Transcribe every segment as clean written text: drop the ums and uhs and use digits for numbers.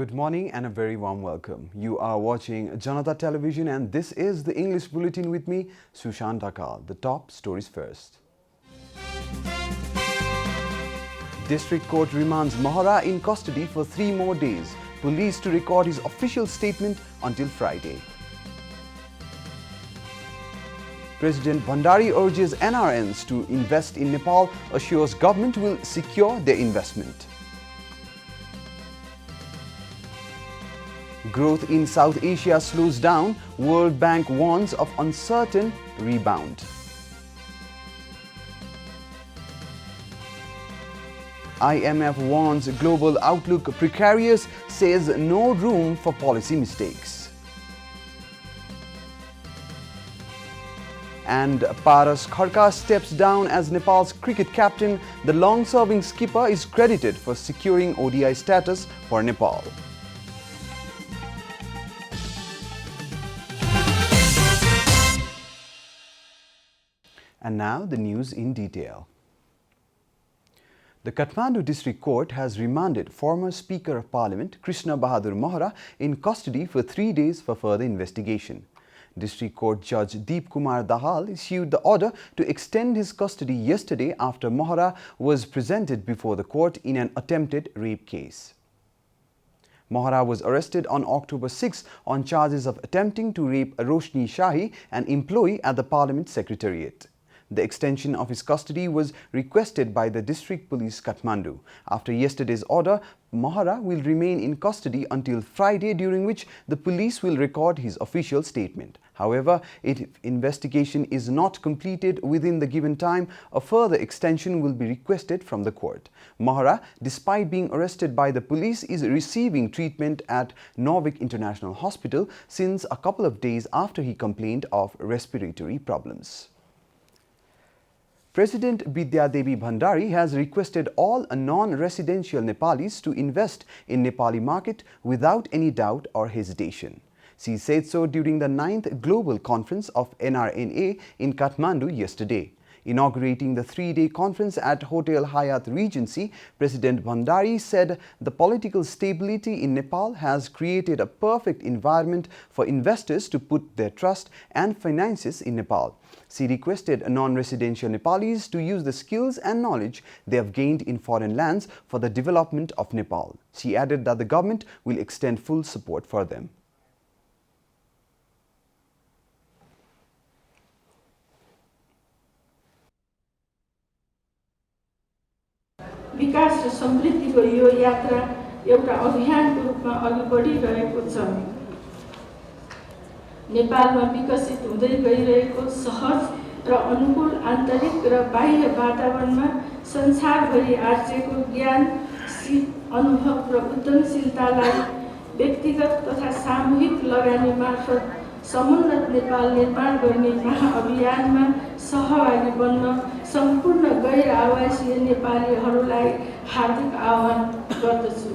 Good morning and a very warm welcome. You are watching Janata Television and this is the English Bulletin with me, Sushant Akal. The top stories first. District Court remands Mahara in custody for 3 more days. Police to record his official statement until Friday. President Bhandari urges NRNs to invest in Nepal, assures government will secure their investment. Growth in South Asia slows down, World Bank warns of uncertain rebound. IMF warns global outlook precarious, says no room for policy mistakes. And Paras Kharka steps down as Nepal's cricket captain. The long-serving skipper is credited for securing ODI status for Nepal. And now the news in detail. The Kathmandu District Court has remanded former Speaker of Parliament Krishna Bahadur Mahara in custody for 3 days for further investigation. District Court Judge Deep Kumar Dahal issued the order to extend his custody yesterday after Mahara was presented before the court in an attempted rape case. Mahara was arrested on October 6 on charges of attempting to rape Roshni Shahi, an employee at the Parliament Secretariat. The extension of his custody was requested by the District Police Kathmandu. After yesterday's order, Mahara will remain in custody until Friday, during which the police will record his official statement. However, if investigation is not completed within the given time, a further extension will be requested from the court. Mahara, despite being arrested by the police, is receiving treatment at Norvik International Hospital since a couple of days after he complained of respiratory problems. President Devi Bhandari has requested all non-residential Nepalis to invest in Nepali market without any doubt or hesitation. She said so during the 9th Global Conference of NRNA in Kathmandu yesterday. Inaugurating the 3-day conference at Hotel Hyatt Regency, President Bhandari said the political stability in Nepal has created a perfect environment for investors to put their trust and finances in Nepal. She requested non-residential Nepalis to use the skills and knowledge they have gained in foreign lands for the development of Nepal. She added that the government will extend full support for them. विकास र समृद्धिको यो यात्रा एउटा अभियानको रूपमा अघि बढिरहेको छ। नेपालमा विकसित हुँदै गइरहेको सहज र अनुकूल आन्तरिक र बाह्य वातावरणमा संसारभरि आर्जिएको ज्ञान, सिप, अनुभव र उद्यमशीलतालाई व्यक्तिगत तथा सामूहिक लगानी मार्फत समुन्नत नेपाल निर्माण गर्ने महाअभियानमा सहभागी बन्न सम्पूर्ण गैर आवासीय नेपालीहरूलाई हार्दिक आह्वान गर्दछु।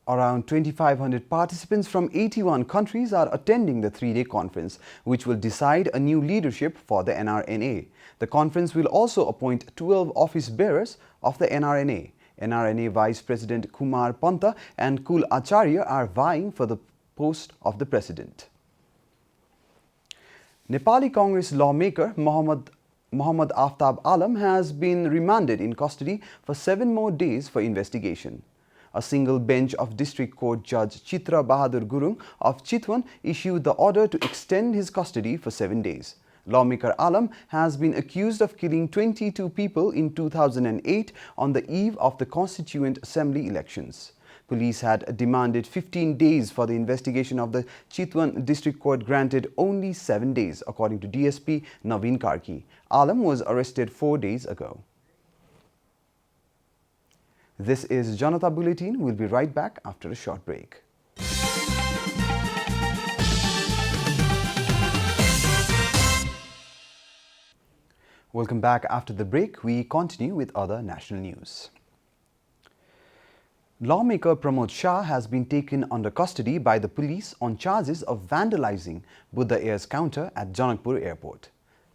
Around 2,500 participants from 81 countries are attending the 3-day conference, which will decide a new leadership for the NRNA. The conference will also appoint 12 office bearers of the NRNA. NRNA Vice President Kumar Panta and Kul Acharya are vying for the post of the president. Nepali Congress lawmaker Mohammad Aftab Alam has been remanded in custody for 7 more days for investigation. A single bench of District Court Judge Chitra Bahadur Gurung of Chitwan issued the order to extend his custody for 7 days. Lawmaker Alam has been accused of killing 22 people in 2008 on the eve of the Constituent Assembly elections. Police had demanded 15 days for the investigation of the Chitwan District Court granted only 7 days, according to DSP Naveen Karki. Alam was arrested 4 days ago. This is Janata Bulletin. We'll be right back after a short break. Welcome back after the break. We continue with other national news. Lawmaker Pramod Shah has been taken under custody by the police on charges of vandalizing Buddha Air's counter at Janakpur Airport.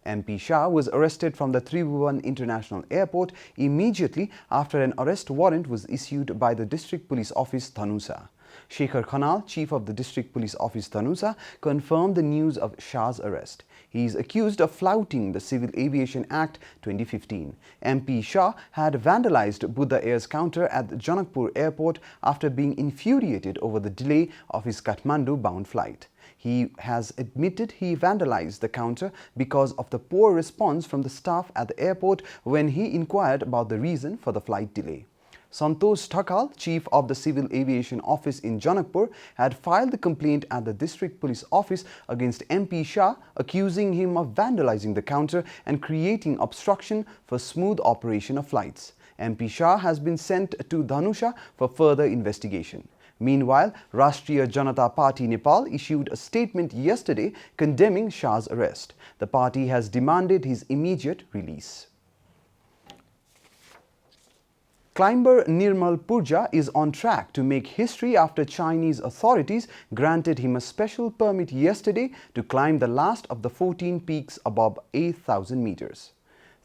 MP Shah was arrested from the Tribhuvan International Airport immediately after an arrest warrant was issued by the District Police Office Dhanusa. Shekhar Khanal, Chief of the District Police Office Dhanusa, confirmed the news of Shah's arrest. He is accused of flouting the Civil Aviation Act 2015. MP Shah had vandalized Buddha Air's counter at the Janakpur airport after being infuriated over the delay of his Kathmandu-bound flight. He has admitted he vandalized the counter because of the poor response from the staff at the airport when he inquired about the reason for the flight delay. Santosh Thakal, Chief of the Civil Aviation Office in Janakpur, had filed the complaint at the District Police Office against MP Shah, accusing him of vandalizing the counter and creating obstruction for smooth operation of flights. MP Shah has been sent to Dhanusa for further investigation. Meanwhile, Rashtriya Janata Party Nepal issued a statement yesterday condemning Shah's arrest. The party has demanded his immediate release. Climber Nirmal Purja is on track to make history after Chinese authorities granted him a special permit yesterday to climb the last of the 14 peaks above 8,000 meters.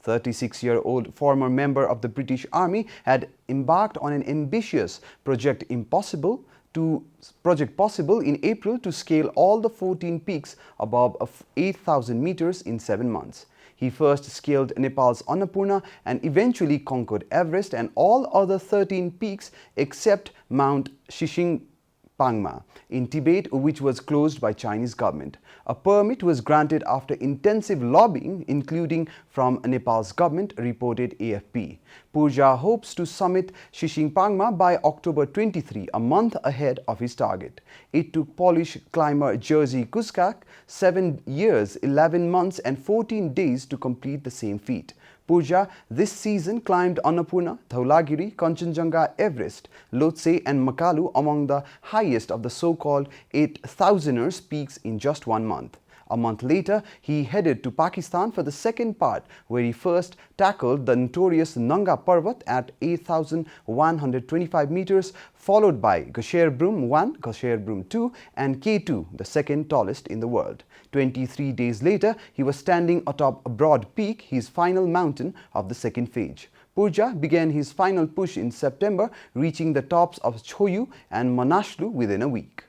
36-year-old former member of the British Army had embarked on an ambitious Project Possible in April to scale all the 14 peaks above 8,000 meters in 7 months. He first scaled Nepal's Annapurna and eventually conquered Everest and all other 13 peaks except Mount Shishingpangma in Tibet, which was closed by Chinese government. A permit was granted after intensive lobbying, including from Nepal's government, reported AFP. Purja hopes to summit Shishingpangma by October 23, a month ahead of his target. It took Polish climber Jerzy Kuskak 7 years, 11 months and 14 days to complete the same feat. Purja this season climbed Annapurna, Dhaulagiri, Kanchenjunga, Everest, Lhotse and Makalu among the highest of the so-called 8,000ers peaks in just 1 month. A month later, he headed to Pakistan for the second part, where he first tackled the notorious Nanga Parvat at 8,125 meters, followed by Gosher Brum 1, Gosher Brum 2 and K2, the second tallest in the world. 23 days later, he was standing atop Broad Peak, his final mountain of the second phase. Purja began his final push in September, reaching the tops of Choyu and Manashlu within a week.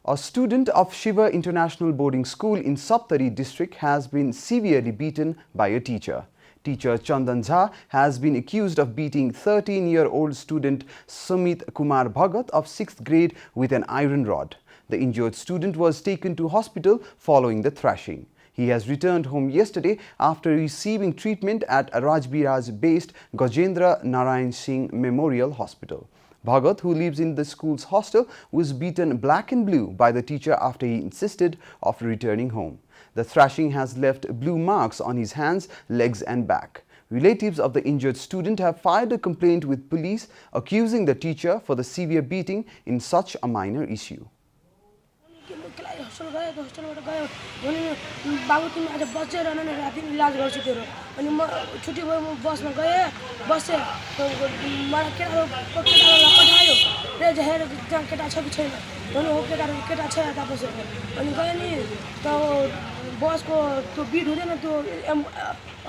A student of Shiva International Boarding School in Saptari district has been severely beaten by a teacher. Teacher Chandan Jha has been accused of beating 13-year-old student Sumit Kumar Bhagat of 6th grade with an iron rod. The injured student was taken to hospital following the thrashing. He has returned home yesterday after receiving treatment at Rajbiraj-based Gajendra Narayan Singh Memorial Hospital. Bhagat, who lives in the school's hostel, was beaten black and blue by the teacher after he insisted of returning home. The thrashing has left blue marks on his hands, legs and back. Relatives of the injured student have filed a complaint with police, accusing the teacher for the severe beating in such a minor issue. बाबु तिमी आज बच्चे रहन न राति इलाज गर्छु तेरो अनि म छुट्टी भयो म बसमा गए बसे मलाई केटाले पठायो रे जहेर जहाँ केटा छ कि छैन भने हो केटा छ यता बसेको अनि गए नि त बसको त्यो बिट हुँदैन त्यो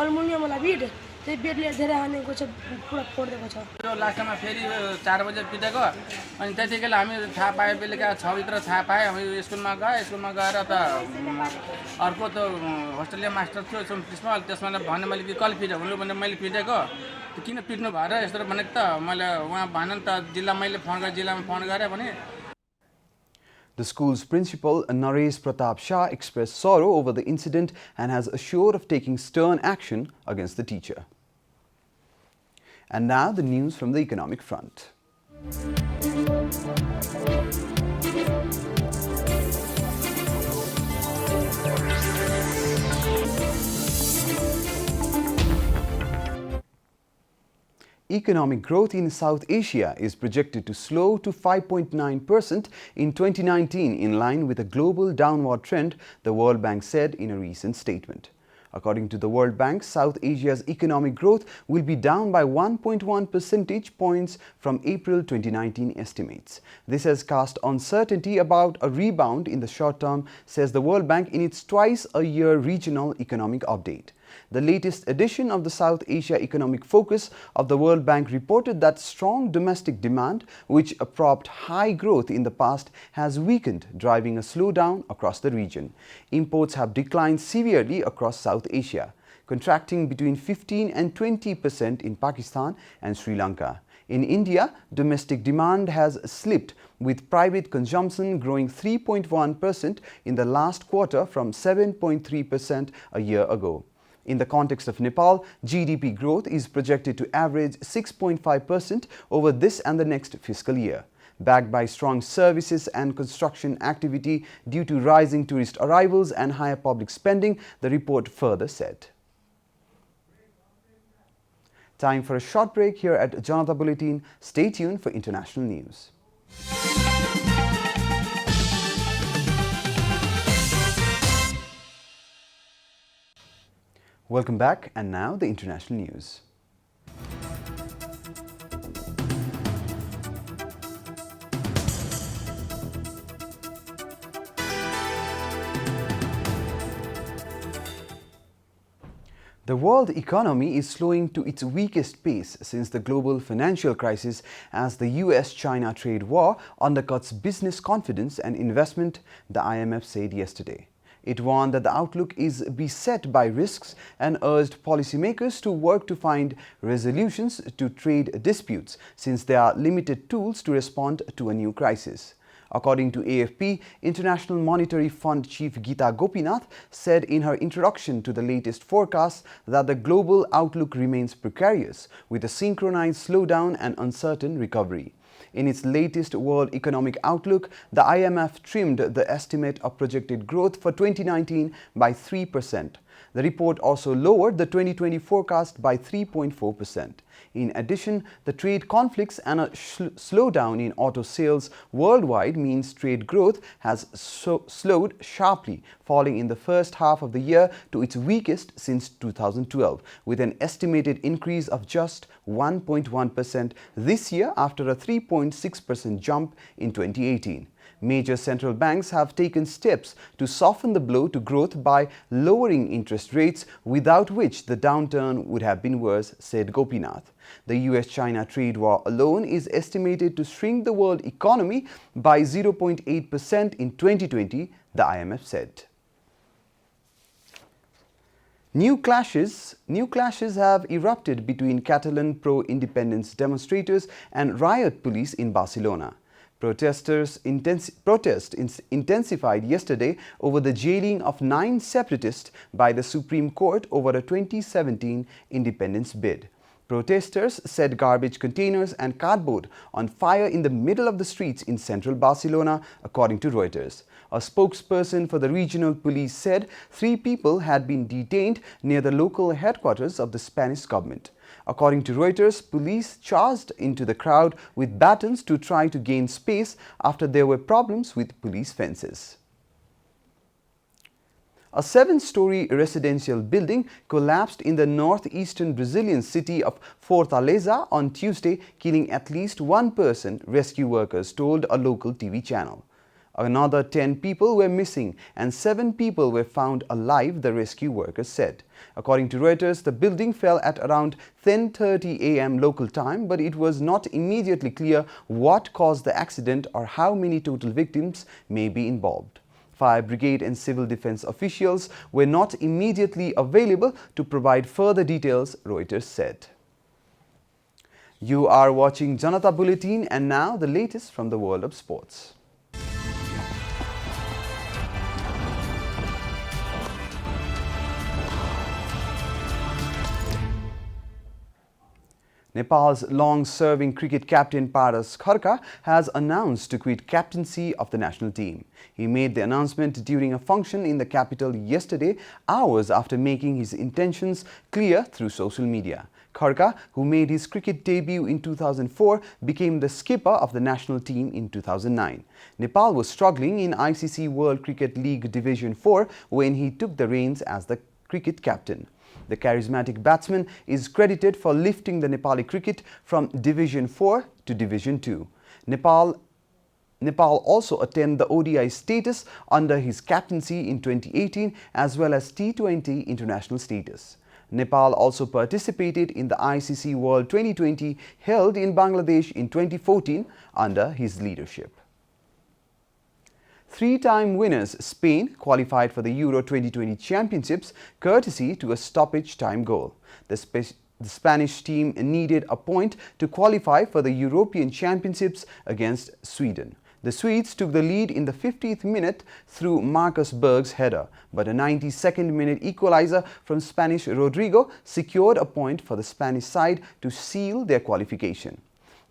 अल्मुनियमवाला बिट त्यही बिटले धेरै हानेको छ पुरा फोड्देको छ यो लास्टमा फेरि 4 बजे पिटेको अनि त्यतिखेर हामी थाहा पाए बेलुका 6 भित्र थाहा पाए हामी स्कुलमा गएर त अर्को त होस्टेलिया मास्टर थियो कृष्ण त्यसमा भने मैले कि कल पिटे भन्नु भने मैले पिटेको किन पिट्नु भएर यस्तो भनेको त मैले उहाँ भन्न त जिल्लामा फोन गरे भने. The school's principal, Naresh Pratap Shah, expressed sorrow over the incident and has assured of taking stern action against the teacher. And now the news from the economic front. Economic growth in South Asia is projected to slow to 5.9% in 2019 in line with a global downward trend, the World Bank said in a recent statement. According to the World Bank, South Asia's economic growth will be down by 1.1 percentage points from April 2019 estimates. This has cast uncertainty about a rebound in the short term, says the World Bank in its twice-a-year regional economic update. The latest edition of the South Asia Economic Focus of the World Bank reported that strong domestic demand, which propped high growth in the past, has weakened, driving a slowdown across the region. Imports have declined severely across South Asia, contracting between 15% and 20% in Pakistan and Sri Lanka. In India, domestic demand has slipped, with private consumption growing 3.1% in the last quarter from 7.3% a year ago. In the context of Nepal, GDP growth is projected to average 6.5% over this and the next fiscal year. Backed by strong services and construction activity due to rising tourist arrivals and higher public spending, the report further said. Time for a short break here at Janata Bulletin. Stay tuned for international news. Welcome back, and now the international news. The world economy is slowing to its weakest pace since the global financial crisis as the US-China trade war undercuts business confidence and investment, the IMF said yesterday. It warned that the outlook is beset by risks and urged policymakers to work to find resolutions to trade disputes since there are limited tools to respond to a new crisis. According to AFP, International Monetary Fund Chief Geeta Gopinath said in her introduction to the latest forecast that the global outlook remains precarious, with a synchronized slowdown and uncertain recovery. In its latest World Economic Outlook, the IMF trimmed the estimate of projected growth for 2019 by 3%. The report also lowered the 2020 forecast by 3.4%. In addition, the trade conflicts and a slowdown in auto sales worldwide means trade growth has slowed sharply, falling in the first half of the year to its weakest since 2012, with an estimated increase of just 1.1% this year after a 3.6% jump in 2018. Major central banks have taken steps to soften the blow to growth by lowering interest rates, without which the downturn would have been worse, said Gopinath. The US-China trade war alone is estimated to shrink the world economy by 0.8% in 2020, the IMF said. New clashes have erupted between Catalan pro-independence demonstrators and riot police in Barcelona. Protests intensified yesterday over the jailing of 9 separatists by the Supreme Court over a 2017 independence bid. Protesters set garbage containers and cardboard on fire in the middle of the streets in central Barcelona, according to Reuters. A spokesperson for the regional police said 3 people had been detained near the local headquarters of the Spanish government. According to Reuters, police charged into the crowd with batons to try to gain space after there were problems with police fences. A 7-story residential building collapsed in the northeastern Brazilian city of Fortaleza on Tuesday, killing at least 1 person, rescue workers told a local TV channel. Another 10 people were missing and 7 people were found alive, the rescue workers said. According to Reuters, the building fell at around 10:30 a.m. local time, but it was not immediately clear what caused the accident or how many total victims may be involved. Fire brigade and civil defense officials were not immediately available to provide further details, Reuters said. You are watching Janata Bulletin, and now the latest from the world of sports. Nepal's long-serving cricket captain Paras Kharka has announced to quit captaincy of the national team. He made the announcement during a function in the capital yesterday, hours after making his intentions clear through social media. Kharka, who made his cricket debut in 2004, became the skipper of the national team in 2009. Nepal was struggling in ICC World Cricket League Division 4 when he took the reins as the cricket captain. The charismatic batsman is credited for lifting the Nepali cricket from Division 4 to Division 2. Nepal also attained the ODI status under his captaincy in 2018 as well as T20 international status. Nepal also participated in the ICC World 2020 held in Bangladesh in 2014 under his leadership. Three-time winners Spain qualified for the Euro 2020 Championships courtesy to a stoppage time goal. The Spanish team needed a point to qualify for the European Championships against Sweden. The Swedes took the lead in the 50th minute through Marcus Berg's header, but a 92nd minute equalizer from Spanish Rodrigo secured a point for the Spanish side to seal their qualification.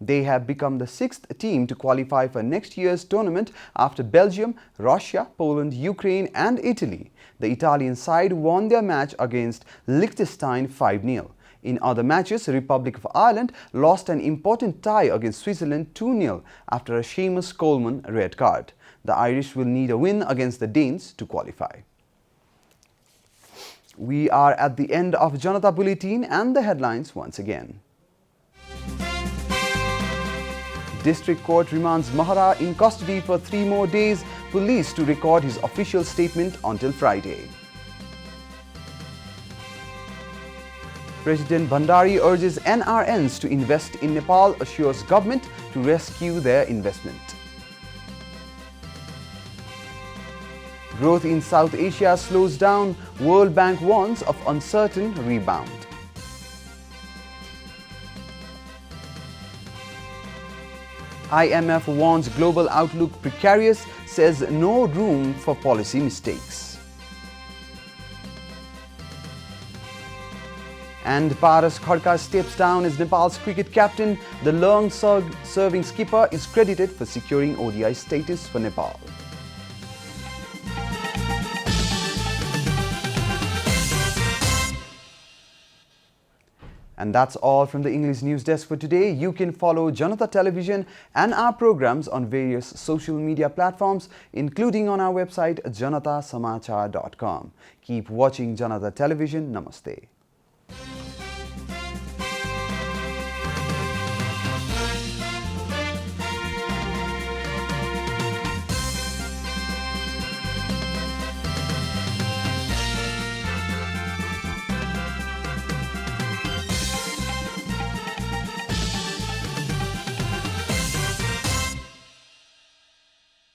They have become the sixth team to qualify for next year's tournament after Belgium, Russia, Poland, Ukraine and Italy. The Italian side won their match against Liechtenstein 5-0. In other matches, the Republic of Ireland lost an important tie against Switzerland 2-0 after a Seamus Coleman red card. The Irish will need a win against the Danes to qualify. We are at the end of Janata Bulletin and the headlines once again. District Court remands Mahara in custody for 3 more days, police to record his official statement until Friday. President Bhandari urges NRNs to invest in Nepal, assures government to rescue their investment. Growth in South Asia slows down, World Bank warns of uncertain rebound. IMF warns global outlook precarious, says no room for policy mistakes. And Paras Khadka steps down as Nepal's cricket captain. The long-serving skipper is credited for securing ODI status for Nepal. And that's all from the English News Desk for today. You can follow Janata Television and our programs on various social media platforms, including on our website janatasamachar.com. Keep watching Janata Television. Namaste.